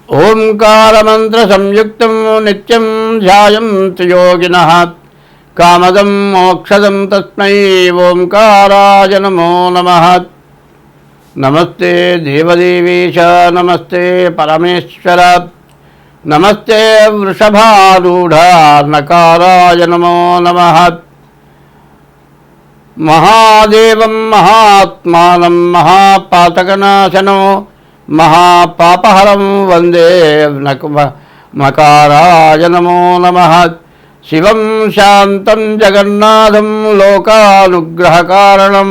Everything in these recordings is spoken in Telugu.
ఓంకారమంత్ర సంయుక్తం నిత్యం ధ్యాయంతి యోగినః కామదం మోక్షదం తస్మై ఓంకారాయ నమో నమః. నమస్తే దేవదేవేశ నమస్తే పరమేశ్వర నమస్తే వృషభారూఢ నకారాయ నమో నమః. మహాదేవం మహాత్మానం మహాపాతకనాశనం మహాపాపహరం వందే మకారాయ నమో నమః. శివం శాంతం జగన్నాథం లోకానుగ్రహకారణం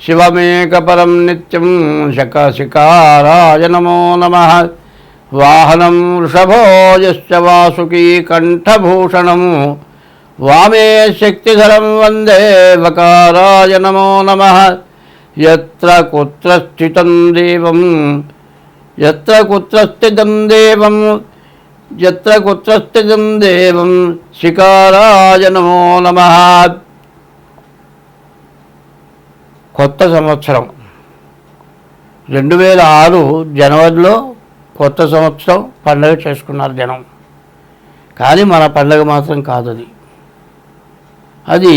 శివమేకపరం నిత్యం శకశికారాయ నమో నమః. వాహనం వృషభో యశ్చ వాసుకీ కంఠభూషణం వామే శక్తిధరం వందే వకారాయ నమో నమః. యత్ర కుత్ర స్థితం దేవం యత్ర కుత్ర స్థితం దేవం యత్ర కుత్ర స్థితం దేవం శికారాయ నమో నమః. కొత్త సంవత్సరం 2006 జనవరిలో కొత్త సంవత్సరం పండుగ చేసుకున్నారు జనం. కానీ మన పండుగ మాత్రం కాదు, అది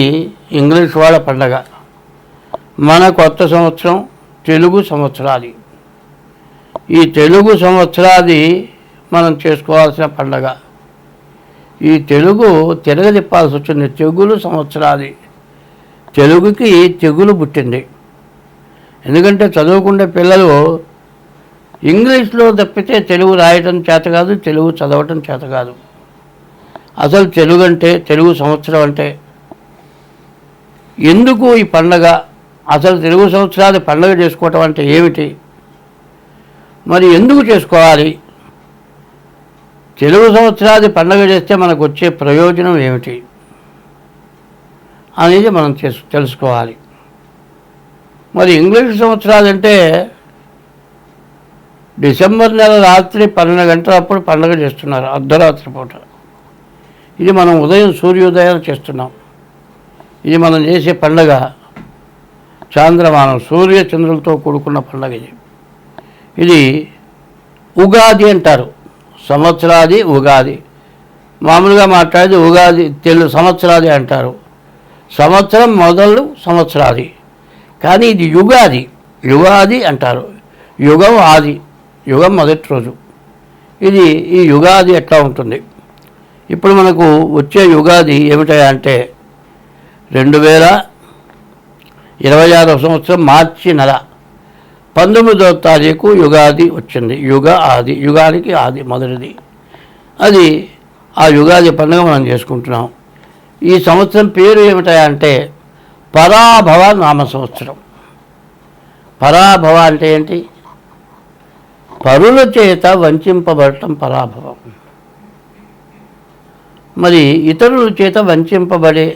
ఇంగ్లీష్ వాళ్ళ పండుగ. మన కొత్త సంవత్సరం తెలుగు సంవత్సరాది. ఈ తెలుగు సంవత్సరాది మనం చేసుకోవాల్సిన పండుగ. ఈ తెలుగు తిరగదిప్పాల్సి వచ్చింది. తెగులు సంవత్సరాది. తెలుగుకి తెగులు పుట్టింది. ఎందుకంటే చదువుకునే పిల్లలు ఇంగ్లీష్లో తప్పితే తెలుగు రాయటం చేత కాదు, తెలుగు చదవటం చేత కాదు. అసలు తెలుగు అంటే, తెలుగు సంవత్సరం అంటే ఎందుకు ఈ పండగ, అసలు తెలుగు సంవత్సరాది పండుగ చేసుకోవటం అంటే ఏమిటి, మరి ఎందుకు చేసుకోవాలి, తెలుగు సంవత్సరాది పండుగ చేస్తే మనకు వచ్చే ప్రయోజనం ఏమిటి అనేది మనం తెలుసుకోవాలి. మరి ఇంగ్లీష్ సంవత్సరాలు అంటే డిసెంబర్ నెల రాత్రి 12 గంటలప్పుడు పండుగ చేస్తున్నారు, అర్ధరాత్రి పూట. ఇది మనం ఉదయం సూర్యోదయం చేస్తున్నాం. ఇది మనం చేసే పండుగ చాంద్రమానం, సూర్య చంద్రులతో కూడుకున్న పండుగ. ఇది ఉగాది అంటారు. సంవత్సరాది ఉగాది. మామూలుగా మాట్లాడేది ఉగాది సంవత్సరాది అంటారు. సంవత్సరం మొదలు సంవత్సరాది. కానీ ఇది యుగాది, యుగాది అంటారు. యుగం ఆది, యుగం మొదటి రోజు. ఇది ఈ యుగాది ఎట్లా ఉంటుంది. ఇప్పుడు మనకు వచ్చే యుగాది ఏమిటా అంటే 2026 సంవత్సరం మార్చి నెల 19వ తారీఖు యుగాది వచ్చింది. యుగ ఆది, యుగానికి ఆది మొదటిది. అది ఆ యుగాది పండుగ మనం చేసుకుంటున్నాం. ఈ సంవత్సరం పేరు ఏమిటా అంటే పరాభవ నామ సంవత్సరం. పరాభవ అంటే ఏంటి? పరుల చేత వంచింపబడటం పరాభవం. మరి ఇతరుల చేత వంచింపబడే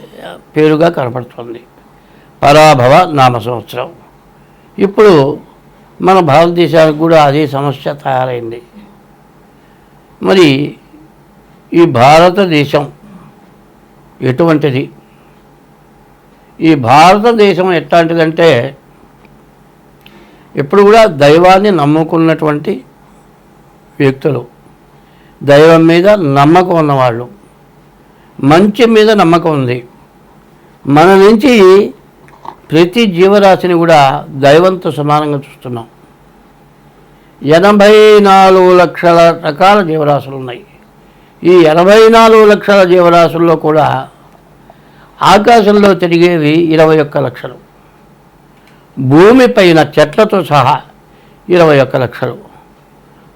పేరుగా కనపడుతుంది పరాభవ నామ సంవత్సరం. ఇప్పుడు మన భారతదేశానికి కూడా అదే సమస్య తయారైంది. మరి ఈ భారతదేశం ఎటువంటిది? ఈ భారతదేశం ఎట్లాంటిదంటే ఎప్పుడు కూడా దైవాన్ని నమ్ముకున్నటువంటి వ్యక్తులు, దైవం మీద నమ్మకం ఉన్నవాళ్ళు, మంచి మీద నమ్మకం ఉంది. మన నుంచి ప్రతి జీవరాశిని కూడా దైవంతో సమానంగా చూస్తున్నాం. 84 లక్షల రకాల జీవరాశులు ఉన్నాయి. ఈ 84 లక్షల జీవరాశుల్లో కూడా ఆకాశంలో తిరిగేవి 21 లక్షలు, భూమిపైన చెట్లతో సహా 21 లక్షలు,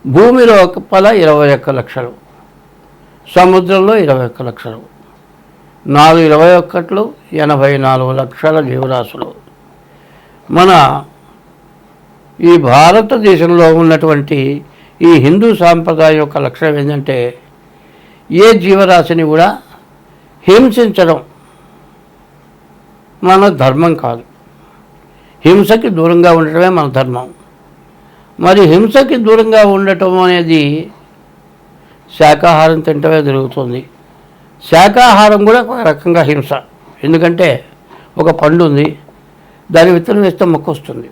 భూమిలో లోపల 21 లక్షలు, సముద్రంలో 21 లక్షలు, 421 84 లక్షల జీవరాశులు. మన ఈ భారతదేశంలో ఉన్నటువంటి ఈ హిందూ సాంప్రదాయం యొక్క లక్షణం ఏంటంటే ఏ జీవరాశిని కూడా హింసించడం మన ధర్మం కాదు. హింసకి దూరంగా ఉండటమే మన ధర్మం. మరి హింసకి దూరంగా ఉండటం అనేది శాకాహారం తింటమే జరుగుతుంది. శాకాహారం కూడా ఒక రకంగా హింస. ఎందుకంటే ఒక పండు ఉంది, దాని విత్తనం వేస్తే మొక్క వస్తుంది.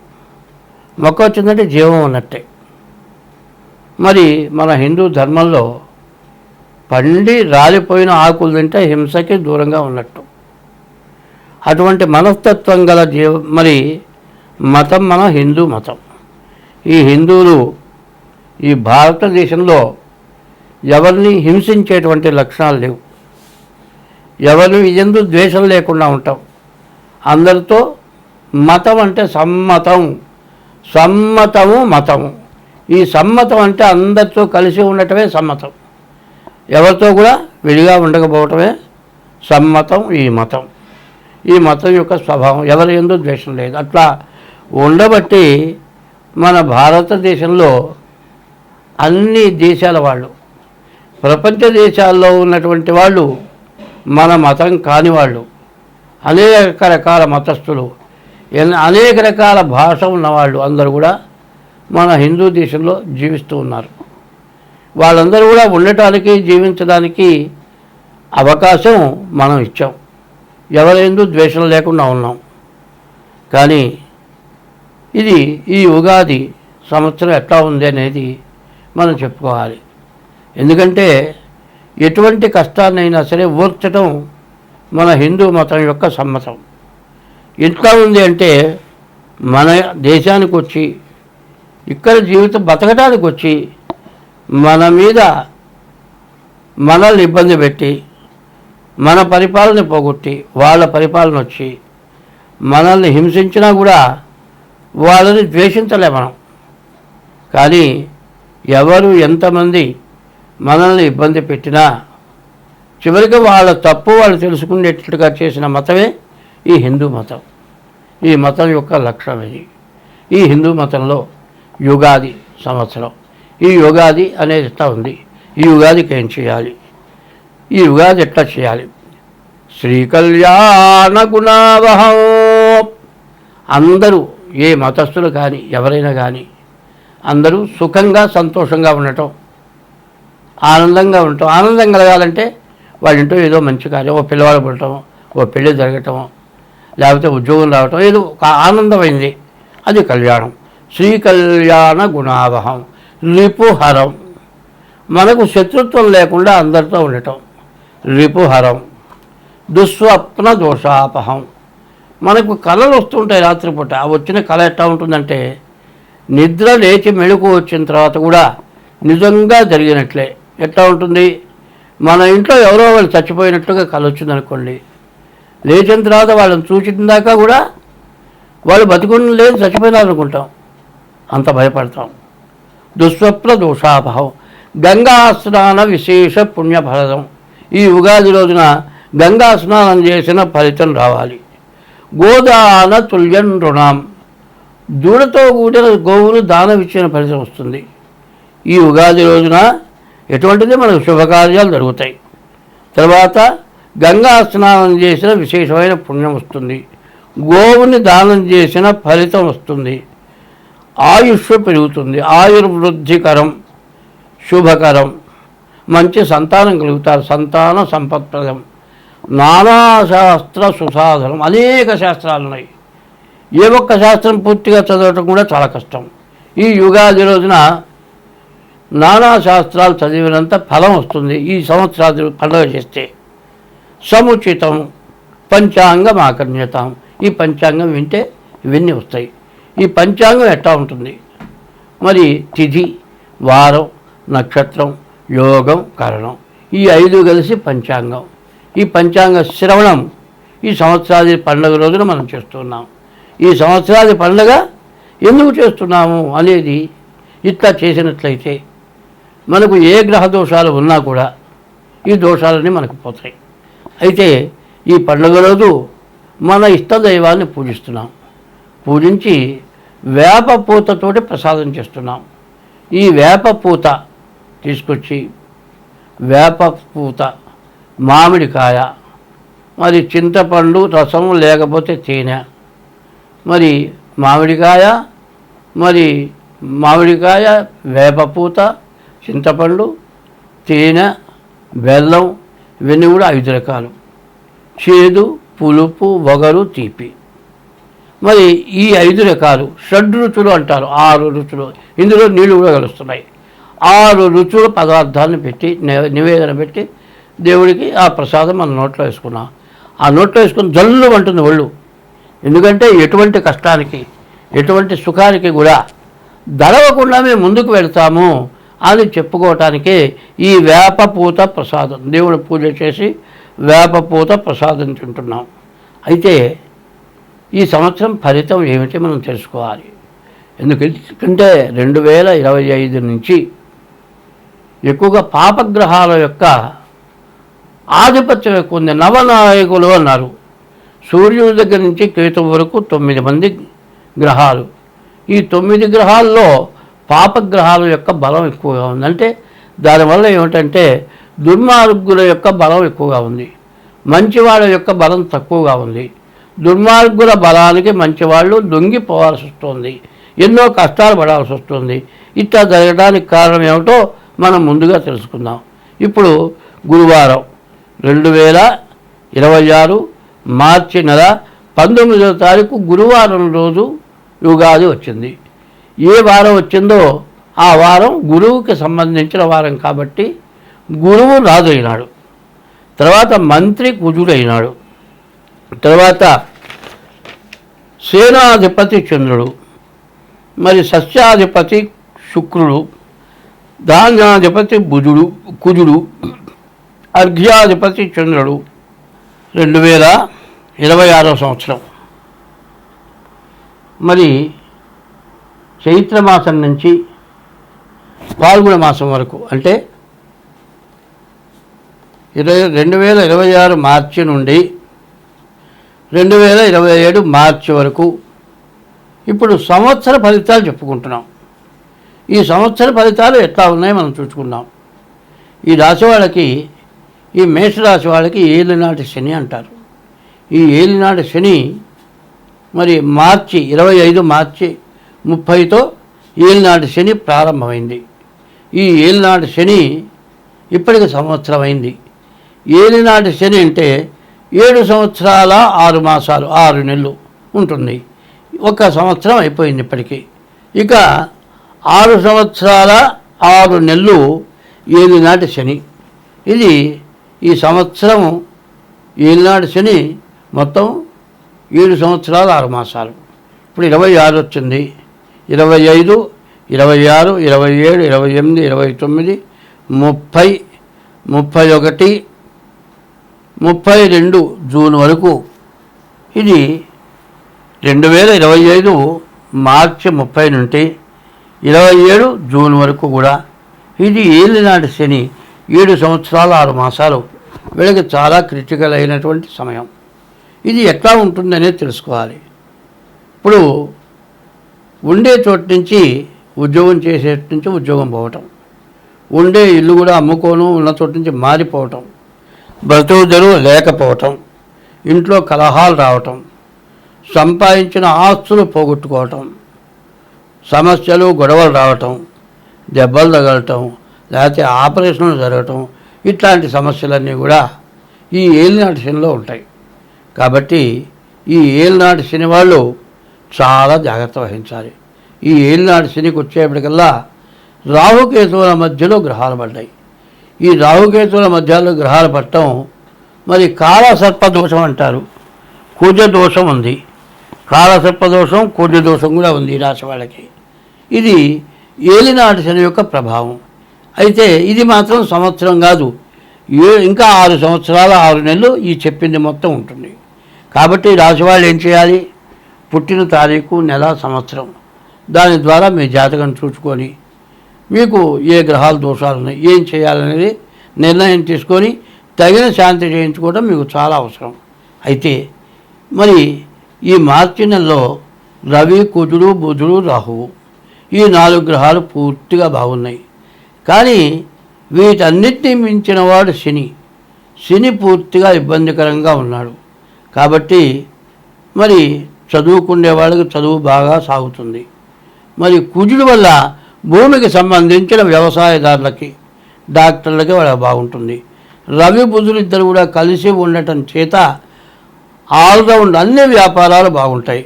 మొక్క వచ్చిందంటే జీవం ఉన్నట్టే. మరి మన హిందూ ధర్మంలో పండి రాలిపోయిన ఆకులు తింటే హింసకి దూరంగా ఉన్నట్టు. అటువంటి మనస్తత్వం గల మరి మతం మన హిందూ మతం. ఈ హిందువులు ఈ భారతదేశంలో ఎవరిని హింసించేటువంటి లక్షణాలు లేవు. ఎవరిని ఎందు ద్వేషం లేకుండా ఉంటాం. అందరితో మతం అంటే సమ్మతము మతము. ఈ సమ్మతం అంటే అందరితో కలిసి ఉండటమే సమ్మతం. ఎవరితో కూడా విడిగా ఉండకపోవటమే సమ్మతం. ఈ మతం యొక్క స్వభావం ఎవరి యందు ద్వేషం లేదు. అట్లా ఉండబట్టి మన భారతదేశంలో అన్ని దేశాల వాళ్ళు, ప్రపంచ దేశాల్లో ఉన్నటువంటి వాళ్ళు, మన మతం కాని వాళ్ళు, అనేక రకాల మతస్థులు, అనేక రకాల భాష ఉన్నవాళ్ళు అందరూ కూడా మన హిందూ దేశంలో జీవిస్తూ ఉన్నారు. వాళ్ళందరూ కూడా ఉండటానికి, జీవించడానికి అవకాశం మనం ఇచ్చాం. ఎవరైందు ద్వేషం లేకుండా ఉన్నాం. కానీ ఈ ఉగాది సంవత్సరం ఎట్లా ఉంది అనేది మనం చెప్పుకోవాలి. ఎందుకంటే ఎటువంటి కష్టాన్నైనా సరే ఓర్చడం మన హిందూ మతం యొక్క సమ్మతం. ఎట్లా ఉంది అంటే మన దేశానికి వచ్చి, ఇక్కడ జీవితం బతకడానికి వచ్చి, మన మీద మనల్ని ఇబ్బంది పెట్టి, మన పరిపాలన పోగొట్టి వాళ్ళ పరిపాలన వచ్చి మనల్ని హింసించినా కూడా వాళ్ళని ద్వేషించలే మనం. కానీ ఎవరు ఎంతమంది మనల్ని ఇబ్బంది పెట్టినా చివరికి వాళ్ళ తప్పు వాళ్ళు తెలుసుకునేటట్టుగా చేసిన మతమే ఈ హిందూ మతం. ఈ మతం యొక్క లక్ష్యం ఇది. ఈ హిందూ మతంలో యుగాది సంవత్సరం, ఈ యుగాది అనేది ఎట్లా ఉంది, ఈ యుగాదికి ఏం చేయాలి, ఈ యుగాది ఎట్లా చేయాలి? శ్రీకళ్యాణ గుణావహం. అందరూ ఏ మతస్థులు కానీ ఎవరైనా కానీ అందరూ సుఖంగా సంతోషంగా ఉండటం, ఆనందంగా ఉండటం. ఆనందం కలగాలంటే వాళ్ళ ఇంట్లో ఏదో మంచి కార్యం, ఓ పిల్లవాడు పుట్టడం, ఓ పెళ్ళి జరగటం, లేకపోతే ఉద్యోగం రావటం, ఏదో ఒక ఆనందమైంది, అది కళ్యాణం. శ్రీకళ్యాణ గుణావహం. రిపుహరం, మనకు శత్రుత్వం లేకుండా అందరితో ఉండటం, రిపుహరం. దుస్వప్న దోషాపహం, మనకు కళలు వస్తుంటాయి రాత్రిపూట. ఆ వచ్చిన కళ ఎట్లా ఉంటుందంటే నిద్ర లేచి మెళుకు వచ్చిన తర్వాత కూడా నిజంగా జరిగినట్లే. ఎట్లా ఉంటుంది, మన ఇంట్లో ఎవరో వాళ్ళు చచ్చిపోయినట్టుగా కళ వచ్చిందనుకోండి, లేచిన తర్వాత వాళ్ళని చూసిన దాకా కూడా వాళ్ళు బతుకుని లేదు చచ్చిపోయినారనుకుంటాం, అంత భయపడతాం. దుస్వప్న దోషాపహం. గంగా స్నాన విశేష పుణ్యఫలం. ఈ ఉగాది రోజున గంగా స్నానం చేసిన ఫలితం రావాలి. గోదాన తుల్యం రుణం. దూడతో కూడిన గోవును దానం ఇచ్చిన ఫలితం వస్తుంది. ఈ ఉగాది రోజున ఎటువంటిది మనకు శుభకార్యాలు జరుగుతాయి. తర్వాత గంగా స్నానం చేసిన విశేషమైన పుణ్యం వస్తుంది. గోవుని దానం చేసిన ఫలితం వస్తుంది. ఆయుష్ పెరుగుతుంది. ఆయుర్వృద్ధికరం, శుభకరం. మంచి సంతానం కలుగుతారు. సంతాన సంపత్ప్రదం. నానాశాస్త్ర సుసాధనం. అనేక శాస్త్రాలు ఉన్నాయి. ఏ ఒక్క శాస్త్రం పూర్తిగా చదవటం కూడా చాలా కష్టం. ఈ యుగాది రోజున నానా శాస్త్రాలు చదివినంత ఫలం వస్తుంది. ఈ సంవత్సరాది పండుగ చేస్తే సముచితం పంచాంగం ఆకర్ణ్యతాం. ఈ పంచాంగం వింటే ఇవన్నీ వస్తాయి. ఈ పంచాంగం ఎట్లా ఉంటుంది మరి? తిథి, వారం, నక్షత్రం, యోగం, కరణం, ఈ 5 కలిసి పంచాంగం. ఈ పంచాంగ శ్రవణం ఈ సంవత్సరాది పండుగ రోజున మనం చేస్తున్నాం. ఈ సంవత్సరాది పండుగ ఎందుకు చేస్తున్నాము అనేది ఇట్లా చేసినట్లయితే మనకు ఏ గ్రహ దోషాలు ఉన్నా కూడా ఈ దోషాలన్నీ మనకు పోతాయి. అయితే ఈ పండుగ రోజు మన ఇష్టదైవాన్ని పూజిస్తున్నాం. పూజించి వేప పూతతోటి ప్రసాదం చేస్తున్నాం. ఈ వేప పూత తీసుకొచ్చి వేప పూత, మామిడికాయ, మరి చింతపండు రసం లేకపోతే తేనె, మరి మామిడికాయ వేపపూత, చింతపండు, తేనె, బెల్లం, ఇవన్నీ కూడా 5 రకాలు. చేదు, పులుపు, వగరు, తీపి. మరి ఈ 5 రకాలు షడ్రుచులు అంటారు. 6 రుచులు. ఇందులో నీళ్లు కూడా కలుస్తున్నాయి. 6 రుచుల పదార్థాలను పెట్టి నివేదన పెట్టి దేవుడికి ఆ ప్రసాదం మన నోట్లో వేసుకున్నాం. ఆ నోట్లో వేసుకుని జల్లు అంటుంది ఒళ్ళు. ఎందుకంటే ఎటువంటి కష్టానికి ఎటువంటి సుఖానికి కూడా దడవకుండా మేము ముందుకు వెళ్తాము అని చెప్పుకోవటానికి ఈ వేపపూత ప్రసాదం, దేవుడు పూజ చేసి వేపపూత ప్రసాదం తింటున్నాం. అయితే ఈ సంవత్సరం ఫలితం ఏమిటి మనం తెలుసుకోవాలి. ఎందుకంటే 2025 నుంచి ఎక్కువగా పాపగ్రహాల యొక్క ఆధిపత్యం ఎక్కువ ఉంది. నవనాయకులు అన్నారు. సూర్యుడి దగ్గర నుంచి కేతువు వరకు 9 మంది గ్రహాలు. ఈ 9 గ్రహాల్లో పాపగ్రహాల యొక్క బలం ఎక్కువగా ఉంది. అంటే దానివల్ల ఏమిటంటే దుర్మార్గుల యొక్క బలం ఎక్కువగా ఉంది, మంచివాళ్ళ యొక్క బలం తక్కువగా ఉంది. దుర్మార్గుల బలానికి మంచివాళ్ళు లొంగిపోవాల్సి వస్తుంది, ఎన్నో కష్టాలు పడాల్సి వస్తుంది. ఇట్లా జరగడానికి కారణం ఏమిటో మనం ముందుగా తెలుసుకుందాం. ఇప్పుడు గురువారం 2026 మార్చి నెల 19వ తారీఖు గురువారం రోజు యుగాది వచ్చింది. ఏ వారం వచ్చిందో ఆ వారం గురువుకి సంబంధించిన వారం కాబట్టి గురువు రాజు అయినాడు. తర్వాత మంత్రి కుజుడైనాడు. తర్వాత సేనాధిపతి చంద్రుడు, మరి సస్యాధిపతి శుక్రుడు, ధాన్యాధిపతి కుజుడు, అర్ఘ్యాధిపతి చంద్రుడు. 2026 సంవత్సరం మరి చైత్రమాసం నుంచి పాల్గొన మాసం వరకు, అంటే 2026 మార్చి నుండి 2027 మార్చి వరకు ఇప్పుడు సంవత్సర ఫలితాలు చెప్పుకుంటున్నాం. ఈ సంవత్సర ఫలితాలు ఎట్లా ఉన్నాయో మనం చూసుకుందాం. ఈ రాశి వాళ్ళకి, ఈ మేషరాశి వాళ్ళకి ఏలినాటి శని అంటారు. ఈ ఏలినాటి శని మరి మార్చి 25 మార్చి 30తో ఏలినాటి శని ప్రారంభమైంది. ఈ ఏలినాటి శని ఇప్పటికి సంవత్సరం అయింది. ఏలినాటి శని అంటే 7 సంవత్సరాల 6 మాసాలు 6 నెలలు ఉంటుంది. ఒక సంవత్సరం అయిపోయింది ఇప్పటికీ. ఇక 6 సంవత్సరాల 6 నెలలు ఏలినాటి శని. ఇది ఈ సంవత్సరం ఏలినాటి శని మొత్తం 7 సంవత్సరాలు 6 మాసాలు. ఇప్పుడు 26 వచ్చింది. 25, 26, 27, 28, 29, 30, 31, 32 జూన్ వరకు. ఇది 2025 మార్చి 30 నుండి 27 జూన్ వరకు కూడా ఇది ఏలినాటి శని. 7 సంవత్సరాలు 6 మాసాలు వీళ్ళకి చాలా క్రిటికల్ అయినటువంటి సమయం. ఇది ఎట్లా ఉంటుందనేది తెలుసుకోవాలి. ఇప్పుడు ఉండే చోటు నుంచి ఉద్యోగం చేసే నుంచి ఉద్యోగం పోవటం, ఉండే ఇల్లు కూడా అమ్ముకోను ఉన్న చోటు నుంచి మారిపోవటం, బ్రతుకుదెరువు లేకపోవటం, ఇంట్లో కలహాలు రావటం, సంపాదించిన ఆస్తులు పోగొట్టుకోవటం, సమస్యలు గొడవలు రావటం, దెబ్బలు తగలటం, లేకపోతే ఆపరేషన్లు జరగటం, ఇట్లాంటి సమస్యలన్నీ కూడా ఈ ఏలినాటి శనిలో ఉంటాయి. కాబట్టి ఈ ఏలినాటి శని వాళ్ళు చాలా జాగ్రత్త వహించాలి. ఈ ఏలినాటి శనికి వచ్చేప్పటికల్లా రాహుకేతువుల మధ్యలో గ్రహాలు పడ్డాయి. ఈ రాహుకేతువుల మధ్యలో గ్రహాలు పట్టడం మరి కాలసర్పదోషం అంటారు. కుజ దోషం ఉంది, కాలసర్పదోషం కుజ దోషం కూడా ఉంది ఈ రాశి వాళ్ళకి. ఇది ఏలినాటి శని యొక్క ప్రభావం. అయితే ఇది మాత్రం సంవత్సరం కాదు, ఇంకా 6 సంవత్సరాల 6 నెలలు ఈ చెప్పింది మొత్తం ఉంటుంది. కాబట్టి రాశి వాళ్ళు ఏం చేయాలి? పుట్టిన తారీఖు, నెల, సంవత్సరం దాని ద్వారా మీ జాతకం చూసుకొని మీకు ఏ గ్రహాల దోషాలు ఉన్నాయి, ఏం చేయాలనేది నిర్ణయం తీసుకొని తగిన శాంతి చేయించుకోవడం మీకు చాలా అవసరం. అయితే మరి ఈ మార్చి నెలలో రవి, కుజుడు, బుధుడు, రాహువు ఈ 4 గ్రహాలు పూర్తిగా బాగున్నాయి. కానీ వీటన్నిటిని మించిన వాడు శని. శని పూర్తిగా ఇబ్బందికరంగా ఉన్నాడు. కాబట్టి మరి చదువుకునే వాళ్ళకి చదువు బాగా సాగుతుంది. మరి కుజుడు వల్ల భూమికి సంబంధించిన వ్యవసాయదారులకి, డాక్టర్లకి వాళ్ళకి బాగుంటుంది. రవి బుధులు ఇద్దరు కూడా కలిసి ఉండటం చేత ఆల్రౌండ్ అన్ని వ్యాపారాలు బాగుంటాయి.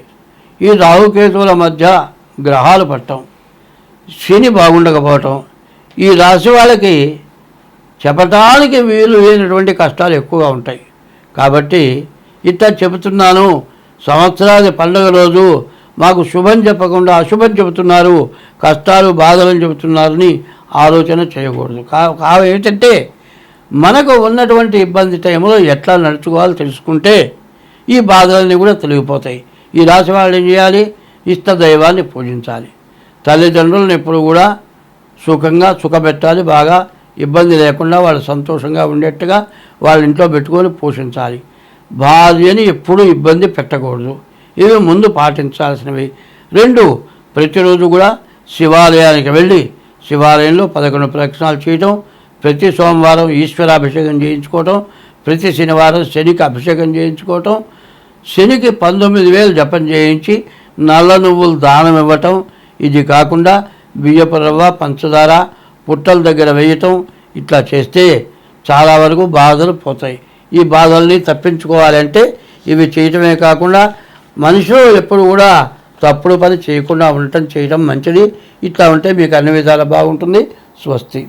ఈ రాహుకేతువుల మధ్య గ్రహాలు పట్టడం, శని బాగుండకపోవటం, ఈ రాశి వాళ్ళకి చెప్పటానికి వీలు లేనటువంటి కష్టాలు ఎక్కువగా ఉంటాయి. కాబట్టి ఇట్లా చెబుతున్నాను, సంవత్సరాది పండుగ రోజు మాకు శుభం చెప్పకుండా అశుభం చెబుతున్నారు, కష్టాలు బాధలను చెబుతున్నారని ఆలోచన చేయకూడదు. ఏంటంటే మనకు ఉన్నటువంటి ఇబ్బంది టైంలో ఎట్లా నడుచుకోవాలో తెలుసుకుంటే ఈ బాధలన్నీ కూడా తొలగిపోతాయి. ఈ రాశి వాళ్ళు ఏం చేయాలి? ఇష్టదైవాన్ని పూజించాలి. తల్లిదండ్రులను ఎప్పుడు కూడా సుఖపెట్టాలి, బాగా ఇబ్బంది లేకుండా వాళ్ళు సంతోషంగా ఉండేట్టుగా వాళ్ళ ఇంట్లో పెట్టుకొని పోషించాలి. భార్యని ఎప్పుడూ ఇబ్బంది పెట్టకూడదు. ఇవి ముందు పాటించాల్సినవి. 2, ప్రతిరోజు కూడా శివాలయానికి వెళ్ళి శివాలయంలో 11 ప్రదక్షిణాలు చేయటం, ప్రతి సోమవారం ఈశ్వరాభిషేకం చేయించుకోవటం, ప్రతి శనివారం శనికి అభిషేకం చేయించుకోవటం, శనికి 19,000 జపం చేయించి నల్ల నువ్వులు దానం ఇవ్వటం. ఇది కాకుండా బియ్యపు రవ్వ, పంచదార పుట్టల దగ్గర వేయటం. ఇట్లా చేస్తే చాలా వరకు బాధలు పోతాయి. ఈ బాధల్ని తప్పించుకోవాలంటే ఇవి చేయటమే కాకుండా మనుషులు ఎప్పుడు కూడా తప్పుడు పని చేయకుండా చేయటం మంచిది. ఇట్లా ఉంటే మీకు అన్ని విధాలా బాగుంటుంది. స్వస్తి.